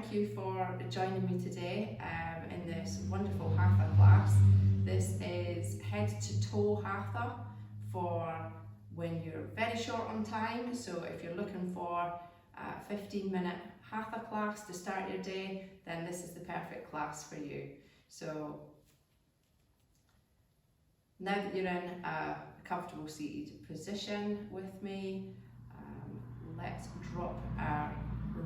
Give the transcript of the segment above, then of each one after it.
thank you for joining me today in this wonderful Hatha class. This is Head to Toe Hatha for when you're very short on time. So if you're looking for a 15-minute Hatha class to start your day, then this is the perfect class for you. So now that you're in a comfortable seated position with me, let's drop our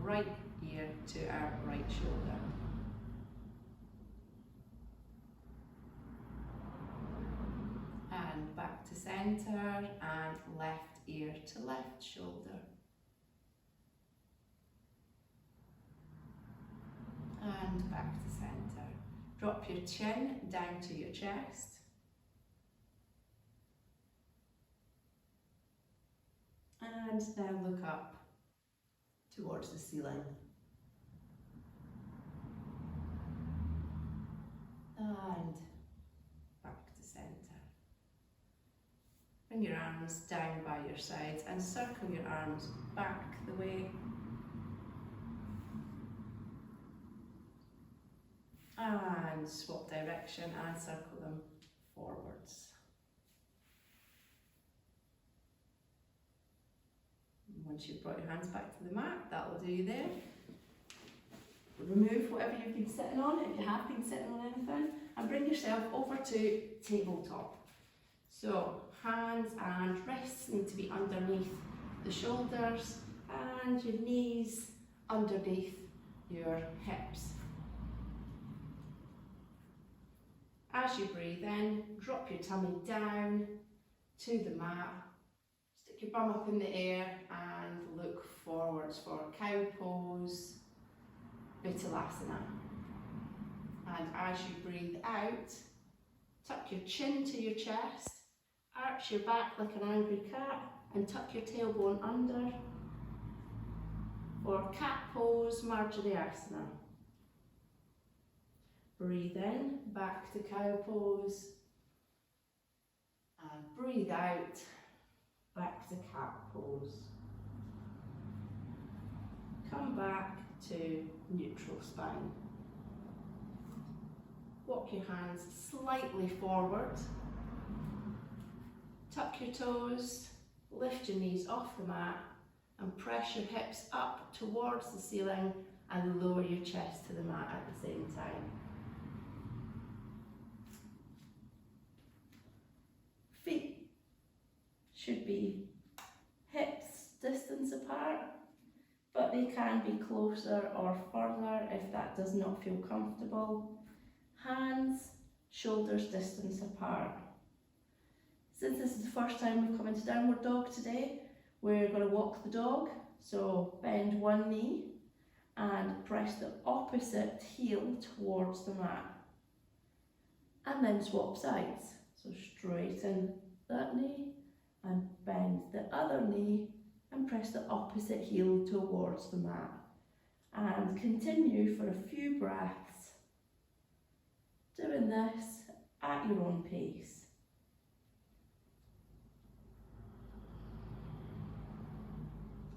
right ear to our right shoulder. And back to centre, and left ear to left shoulder. And back to centre. Drop your chin down to your chest. And now look up towards the ceiling. And back to centre. Bring your arms down by your sides and circle your arms back the way. And swap direction and circle them forwards. Once you've brought your hands back to the mat, that will do you there. Remove whatever you've been sitting on, if you have been sitting on anything, and bring yourself over to tabletop. So hands and wrists need to be underneath the shoulders and your knees underneath your hips. As you breathe in, drop your tummy down to the mat. Stick your bum up in the air and look forwards for cow pose, Uttanasana. And as you breathe out, tuck your chin to your chest, arch your back like an angry cat, and tuck your tailbone under for cat pose, Marjariasana. Breathe in, back to cow pose, and breathe out, back to cat pose. Come back to neutral spine. Walk your hands slightly forward. Tuck your toes, lift your knees off the mat, and press your hips up towards the ceiling and lower your chest to the mat at the same time. Feet should be hips distance apart, but they can be closer or further if that does not feel comfortable. Hands, shoulders distance apart. Since this is the first time we've come into downward dog today, we're going to walk the dog. So bend one knee and press the opposite heel towards the mat. And then swap sides. So straighten that knee and bend the other knee and press the opposite heel towards the mat. And continue for a few breaths, doing this at your own pace.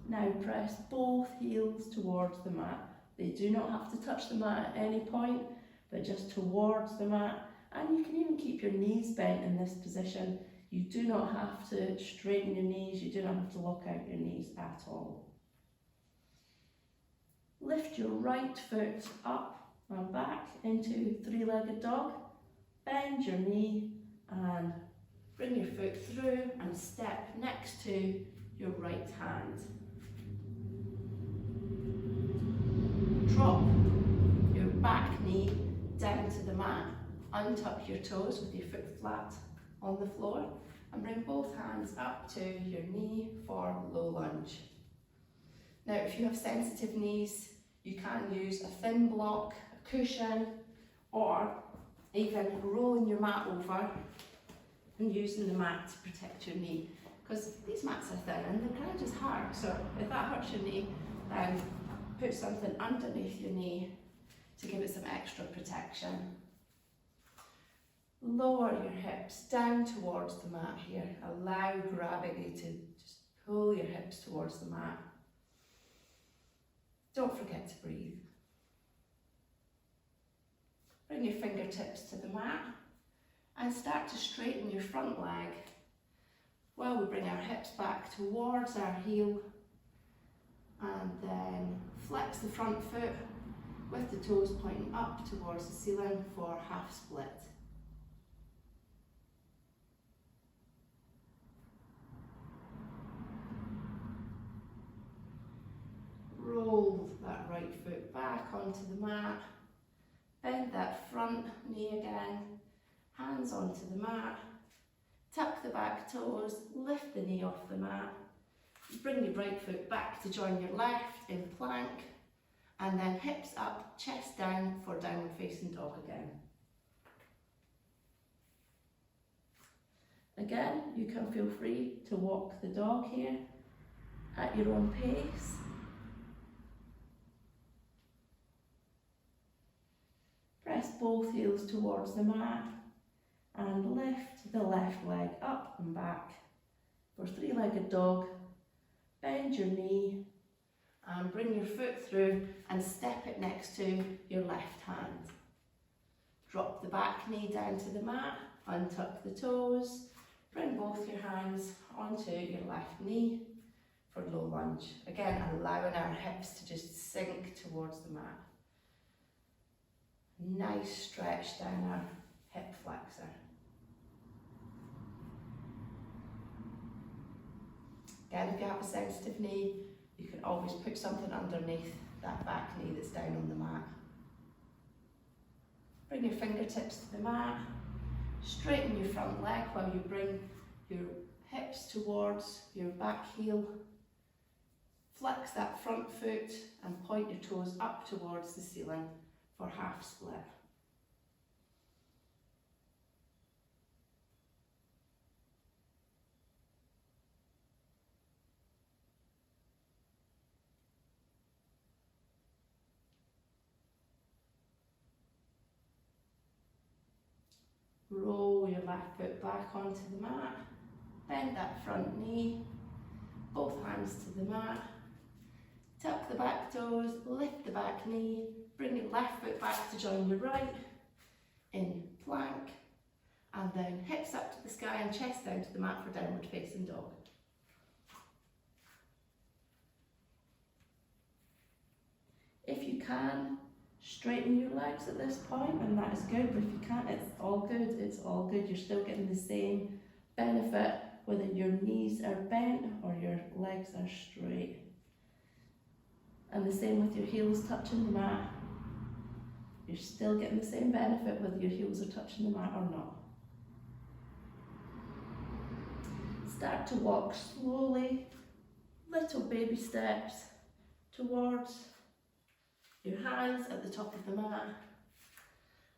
Now press both heels towards the mat. They do not have to touch the mat at any point, but just towards the mat. And you can even keep your knees bent in this position. You do not have to straighten your knees, you do not have to lock out your knees at all. Lift your right foot up and back into three-legged dog. Bend your knee and bring your foot through and step next to your right hand. Drop your back knee down to the mat. Untuck your toes with your foot flat on the floor and bring both hands up to your knee for low lunge. Now if you have sensitive knees, you can use a thin block, a cushion, or even rolling your mat over and using the mat to protect your knee, because these mats are thin and the ground is hard, so if that hurts your knee, then put something underneath your knee to give it some extra protection. Lower your hips down towards the mat here. Allow gravity to just pull your hips towards the mat. Don't forget to breathe. Bring your fingertips to the mat and start to straighten your front leg while we bring our hips back towards our heel, and then flex the front foot with the toes pointing up towards the ceiling for half split. Roll that right foot back onto the mat, bend that front knee again, hands onto the mat, tuck the back toes, lift the knee off the mat, bring your right foot back to join your left in plank, and then hips up, chest down for downward facing dog again. Again, you can feel free to walk the dog here at your own pace. Press both heels towards the mat and lift the left leg up and back for three-legged dog. Bend your knee and bring your foot through and step it next to your left hand. Drop the back knee down to the mat, untuck the toes, bring both your hands onto your left knee for low lunge. Again, allowing our hips to just sink towards the mat. Nice stretch down our hip flexor. Again, if you have a sensitive knee, you can always put something underneath that back knee that's down on the mat. Bring your fingertips to the mat, straighten your front leg while you bring your hips towards your back heel. Flex that front foot and point your toes up towards the ceiling for half split. Roll your left foot back onto the mat, bend that front knee, both hands to the mat, tuck the back toes, lift the back knee, bring your left foot back to join your right in plank, and then hips up to the sky and chest down to the mat for downward facing dog. If you can, straighten your legs at this point, and that is good, but if you can't, it's all good, you're still getting the same benefit whether your knees are bent or your legs are straight. And the same with your heels touching the mat. You're still getting the same benefit whether your heels are touching the mat or not. Start to walk slowly, little baby steps towards your hands at the top of the mat,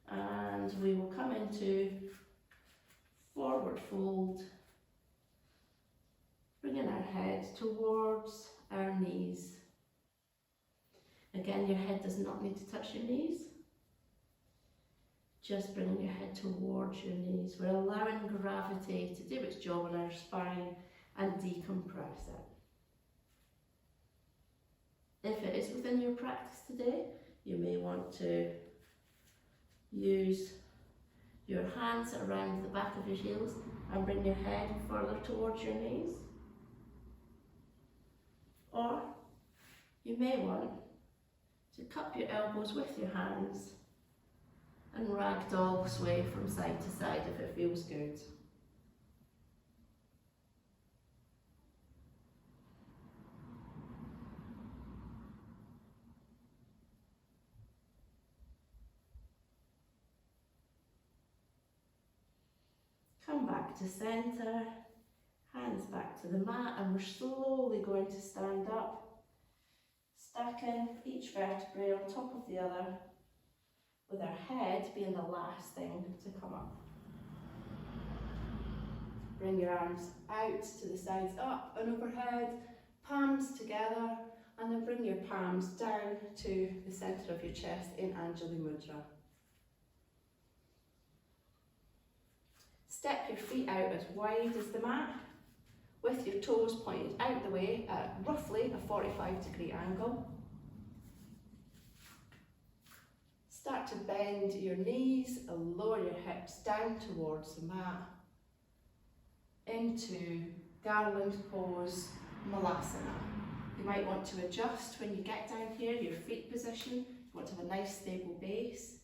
and we will come into forward fold, bringing our head towards our knees. Again, your head does not need to touch your knees, just bringing your head towards your knees. We're allowing gravity to do its job on our spine and decompress it. If it is within your practice today, you may want to use your hands around the back of your heels and bring your head further towards your knees. Or you may want to cup your elbows with your hands and ragdoll sway from side to side if it feels good. Come back to centre, hands back to the mat, and we're slowly going to stand up, stacking each vertebrae on top of the other, with our head being the last thing to come up. Bring your arms out to the sides, up and overhead, palms together, and then bring your palms down to the centre of your chest in Anjali Mudra. Step your feet out as wide as the mat, with your toes pointed out the way at roughly a 45-degree angle. Start to bend your knees and lower your hips down towards the mat into garland pose, Malasana. You might want to adjust when you get down here, your feet position. You want to have a nice stable base.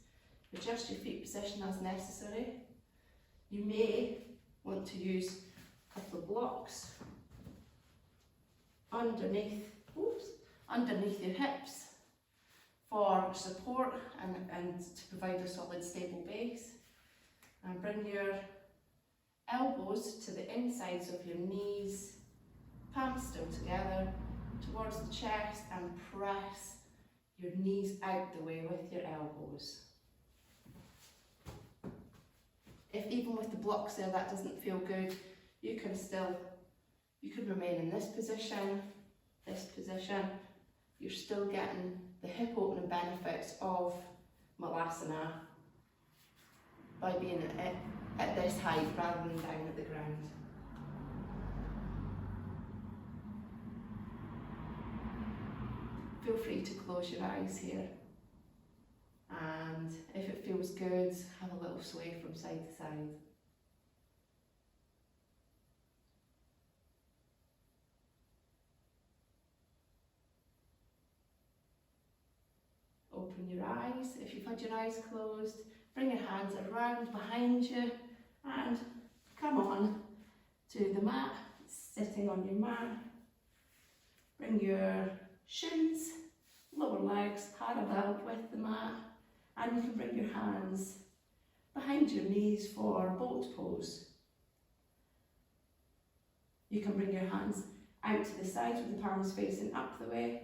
Adjust your feet position as necessary. You may want to use a couple of blocks underneath your hips for support and to provide a solid stable base. And bring your elbows to the insides of your knees, palms still together, towards the chest, and press your knees out the way with your elbows. If even with the blocks there that doesn't feel good, you can remain in this position. You're still getting the hip opening benefits of Malasana by being at this height rather than down at the ground. Feel free to close your eyes here, and if it feels good, have a little sway from side to side. Open your eyes. If you've had your eyes closed, bring your hands around behind you and come on to the mat, sitting on your mat. Bring your shins, lower legs parallel with the mat, and you can bring your hands behind your knees for boat pose. You can bring your hands out to the side with the palms facing up the way.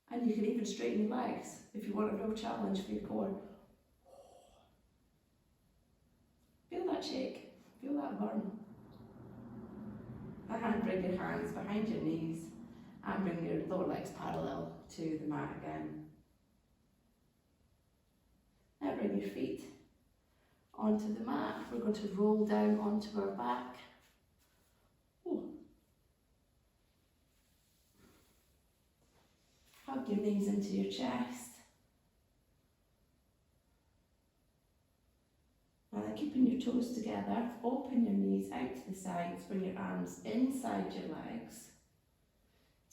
And you can even straighten your legs if you want a real challenge for your core. Feel that shake, feel that burn. And bring your hands behind your knees and bring your lower legs parallel to the mat again. Now bring your feet onto the mat. We're going to roll down onto our back. Hug your knees into your chest. And then keeping your toes together, open your knees out to the sides, bring your arms inside your legs.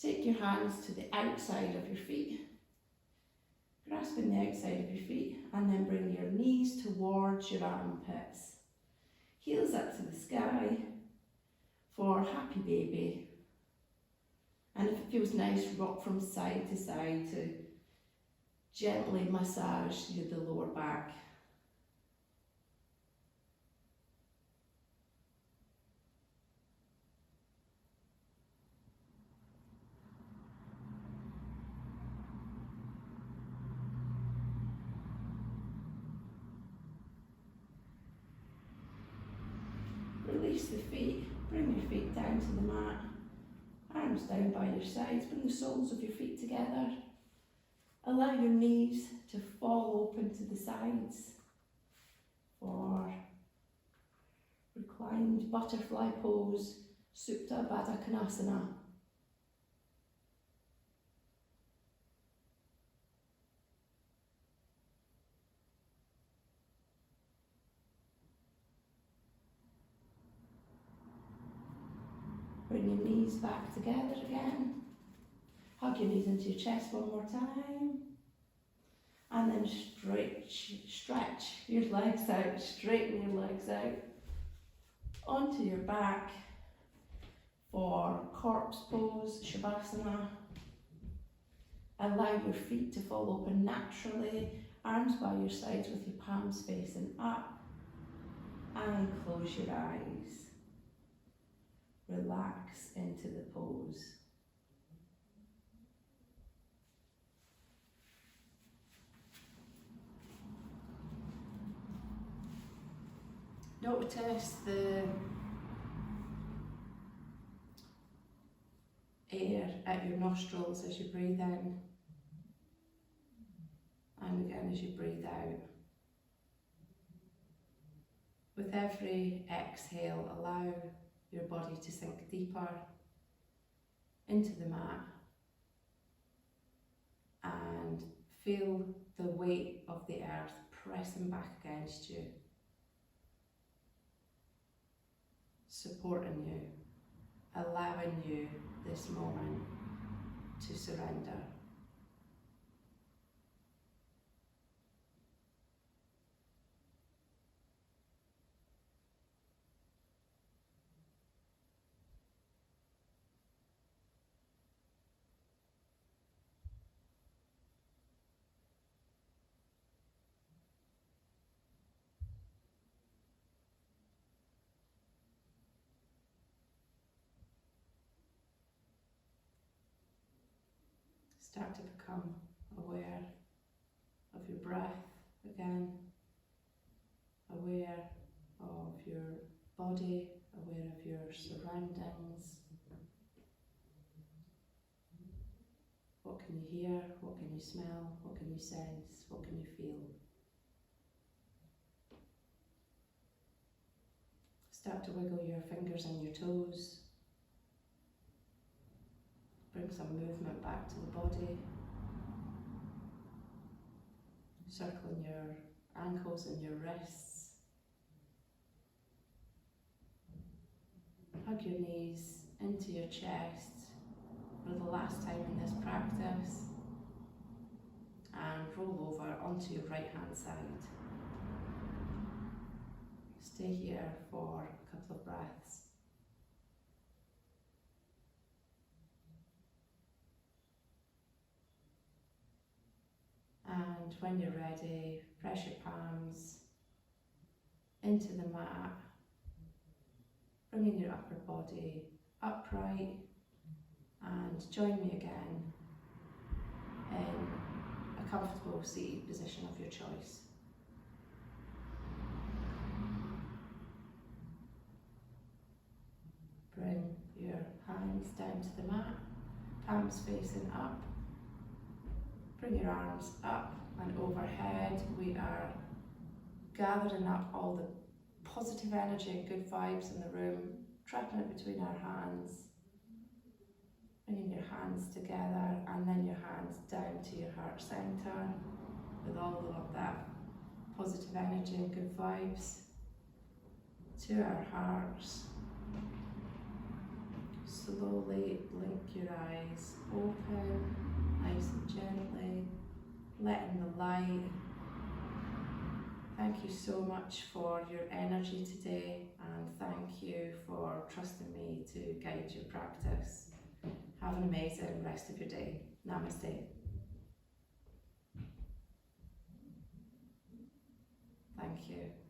Take your hands to the outside of your feet, grasping the outside of your feet, and then bring your knees towards your armpits. Heels up to the sky for happy baby. And if it feels nice, rock from side to side to gently massage the lower back. Release the feet, bring your feet down to the mat. Arms down by your sides, bring the soles of your feet together. Allow your knees to fall open to the sides for reclined butterfly pose, Supta Baddha Konasana. Bring your knees back together again. Hug your knees into your chest one more time. And then stretch your legs out, straighten your legs out onto your back for corpse pose, Shavasana. Allow your feet to fall open naturally, arms by your sides with your palms facing up, and close your eyes. Relax into the pose. Notice the air at your nostrils as you breathe in, and again as you breathe out. With every exhale, allow your body to sink deeper into the mat and Feel the weight of the earth pressing back against you, supporting you, allowing you this moment to surrender. Start to become aware of your breath again, aware of your body, aware of your surroundings. What can you hear? What can you smell? What can you sense? What can you feel? Start to wiggle your fingers and your toes. Bring some movement back to the body. Circling your ankles and your wrists. Hug your knees into your chest for the last time in this practice. And roll over onto your right hand side. Stay here for a couple of breaths. And when you're ready, press your palms into the mat, bringing your upper body upright, and join me again in a comfortable seated position of your choice. Bring your hands down to the mat, palms facing up. Bring your arms up and overhead. We are gathering up all the positive energy and good vibes in the room, trapping it between our hands. Bringing your hands together and then your hands down to your heart centre with all of that positive energy and good vibes to our hearts. Slowly blink your eyes open, nice and gently, letting the light. Thank you so much for your energy today, and thank you for trusting me to guide your practice. Have an amazing rest of your day. Namaste. Thank you.